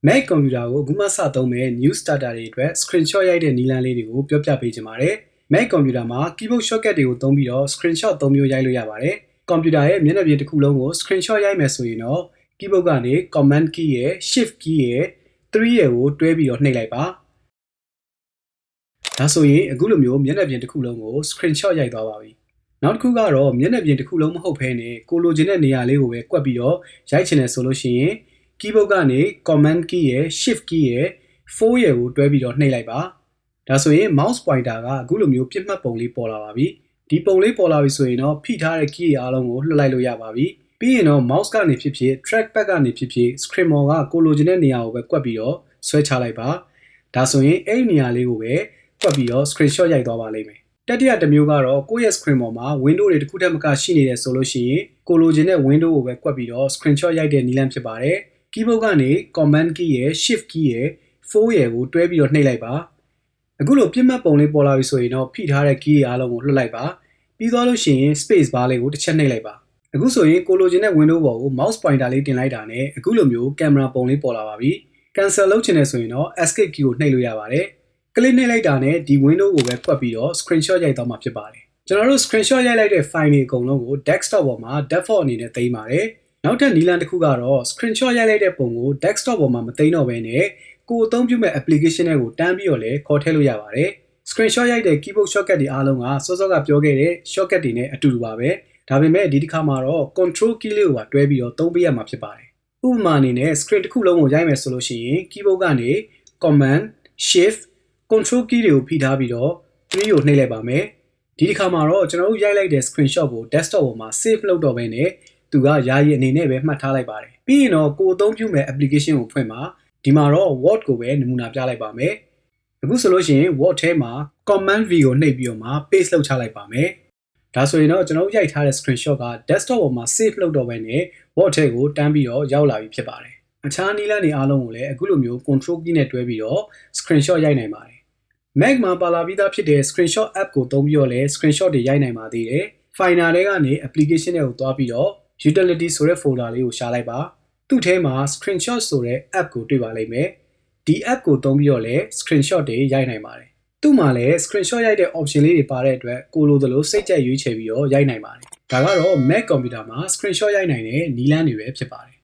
Mac computer ကိုအခုမှစသုံးမဲ့ new starter တွေအတွက် screenshot ရိုက်တဲ့နည်းလမ်းလေးတွေကိုပြောပြပေးချင်ပါတယ်။ Mac computer မှာ keyboard shortcut တွေကိုသုံးပြီးတော့ screenshot 3မျိုးရိုက်လို့ရပါတယ်။ computer ရဲ့မျက်နှာပြင်တစ်ခုလုံးကို screenshot ရိုက်မယ်ဆိုရင်တော့ keyboard ကနေ command key ရဲ့ shift key ရဲ့ 3 ရဲ့ကိုတွဲပြီးတော့နှိပ်လိုက်ပါ။ဒါဆိုရင်အခုလိုမျိုးမျက်နှာပြင်တစ်ခုလုံးကို screenshot ရိုက်သွားပါပြီ။နောက်တစ်ခုကတော့မျက်နှာပြင်တစ်ခုလုံးမဟုတ်ဘဲနဲ့ကိုလိုချင်တဲ့နေရာလေးကိုပဲကွက်ပြီးတော့ရိုက်ချင်တယ်ဆိုလို့ရှိရင် keyboard ကနေ command key ရဲ့ shift key ရဲ့ 4 ရဲ့ကိုတွဲပြီးတော့နှိပ်လိုက်ပါ။ဒါဆိုရင် mouse pointer ကအခုလိုမျိုးပြစ်မှတ်ပုံလေးပေါ်လာပါပြီ။ဒီပုံလေးပေါ်လာပြီဆိုရင်တော့ဖိထားတဲ့ key အားလုံးကိုလွှတ်လိုက်လို့ရပါပြီ။ပြီးရင်တော့ mouse ကနေဖြစ်ဖြစ် trackpad ကနေဖြစ်ဖြစ် screen ပေါ်ကကိုလိုချင်တဲ့နေရာကိုပဲကွက်ပြီးတော့ဆွဲချလိုက်ပါ။ဒါဆိုရင်အဲ့ဒီနေရာလေးကိုပဲကွက်ပြီးတော့ screenshot ရိုက်သွားပါလိမ့်မယ်။တတိယတစ်မျိုးကတော့ကိုယ့်ရဲ့ screen ပေါ်မှာ window တွေတစ်ခုတည်းမကရှိနေတယ်ဆိုလို့ရှိရင်ကိုလိုချင်တဲ့ window ကိုပဲကွက်ပြီးတော့ screenshot ရိုက်တဲ့နည်းလမ်းဖြစ်ပါတယ်။ keyboard ကနေ command key ရဲ့ shift key ရဲ့ 4 ရဲ့ကိုတွဲပြီးတော့နှိပ်လိုက်ပါအခုလိုပြစ်မှတ်ပုံလေးပေါ်လာပြီဆိုရင်တော့ဖိထားတဲ့ key အားလုံးကိုလွှတ်လိုက်ပါပြီးသွားလို့ရှိရင် space bar လေးကိုတစ်ချက်နှိပ်လိုက်ပါအခုဆိုရင်ကိုလိုချင်တဲ့ window ပေါ်ကို mouse pointer လေးတင်လိုက်တာနဲ့အခုလိုမျိုး camera ပုံလေးပေါ်လာပါပြီ cancel လုပ်ချင်တယ်ဆိုရင်တော့ escape key ကိုနှိပ်လို့ရပါတယ်ကလစ်နှိပ်လိုက်တာနဲ့ဒီ window ကိုပဲကွက်ပြီးတော့ screenshot ရိုက်သွားမှာဖြစ်ပါတယ်ကျွန်တော်တို့ screenshot ရိုက်လိုက်တဲ့ file တွေအကုန်လုံးကို desktop ပေါ်မှာ default အနေနဲ့သိမ်းပါတယ်နောက်ထပ်နည်းလမ်းတစ်ခုကတော့ screenshot ရိုက်လိုက်တဲ့ပုံကို desktop ပေါ်မှာမသိမ်းတော့ဘဲနဲ့ကိုအသုံးပြုမဲ့ application တွေကိုတန်းပြီးတော့လည်းခေါ်ထည့်လို့ရပါတယ်။ screenshot ရိုက်တဲ့ keyboard shortcut တွေအားလုံးကစောစောကပြောခဲ့တဲ့ shortcut တွေနဲ့အတူတူပါပဲ။ဒါပေမဲ့ဒီတစ်ခါမှာတော့ control key လေးကိုပါတွဲပြီးတော့သုံးပေးရမှာဖြစ်ပါတယ်။ဥပမာအနေနဲ့ screen တစ်ခုလုံးကိုရိုက်မယ်ဆိုလို့ရှိရင် keyboard ကနေ command shift control key တွေကိုဖိထားပြီးတော့ 3 ကိုနှိပ်လိုက်ပါမယ်။ဒီတစ်ခါမှာတော့ကျွန်တော်တို့ရိုက်လိုက်တဲ့ screenshot ကို desktop ပေါ်မှာ save လုပ်တော့ဘဲနဲ့သူကယာယီအနေနဲ့ပဲမှတ်ထားလိုက်ပါတယ်။ပြီးရင်တော့ကိုအသုံးပြုမဲ့ application ကိုဖွင့်ပါဒီမှာတော့ Word ကိုပဲနမူနာပြလိုက်ပါမယ်အခုဆိုလို့ရှိရင် Word ထဲမှာ command V ကိုနှိပ်ပြီးတော့မှ paste လုပ်ချလိုက်ပါမယ်ဒါဆိုရင်တော့ကျွန်တော်ရိုက်ထားတဲ့ screenshot က desktop ပေါ်မှာ save လုပ်တော့ဘဲနဲ့ Word ထဲကိုတန်းပြီးတော့ရောက်လာပြီဖြစ်ပါတယ်အခြားနည်းလမ်းတွေအားလုံးကိုလည်းအခုလိုမျိုး control key နဲ့တွဲပြီးတော့ screenshot ရိုက်နိုင်ပါတယ် Mac မှာပါလာပြီးသားဖြစ်တဲ့ screenshot app ကိုသုံးပြီးတော့လည်း screenshot တွေရိုက်နိုင်ပါသေးတယ် Finder တွေကနေ application တွေကိုတွားပြီးတော့ utility ဆိုတဲ့ folder လေးကိုရှာလိုက်ပါသူ့ထဲမှာ screenshot ဆိုတဲ့ app ကိုတွေ့ပါလိမ့်မယ်ဒီ app ကိုသုံးပြီးတော့လည်း screenshot တွေရိုက်နိုင်ပါတယ်သူ့မှာလည်း screenshot ရိုက်တဲ့ option လေးတွေပါတဲ့အတွက်ကိုလိုသလိုစိတ်ကြိုက်ရွေးချယ်ပြီးတော့ရိုက်နိုင်ပါတယ်ဒါကတော့ Mac computer မှာ screenshot ရိုက်နိုင်တဲ့နည်းလမ်းတွေပဲဖြစ်ပါတယ်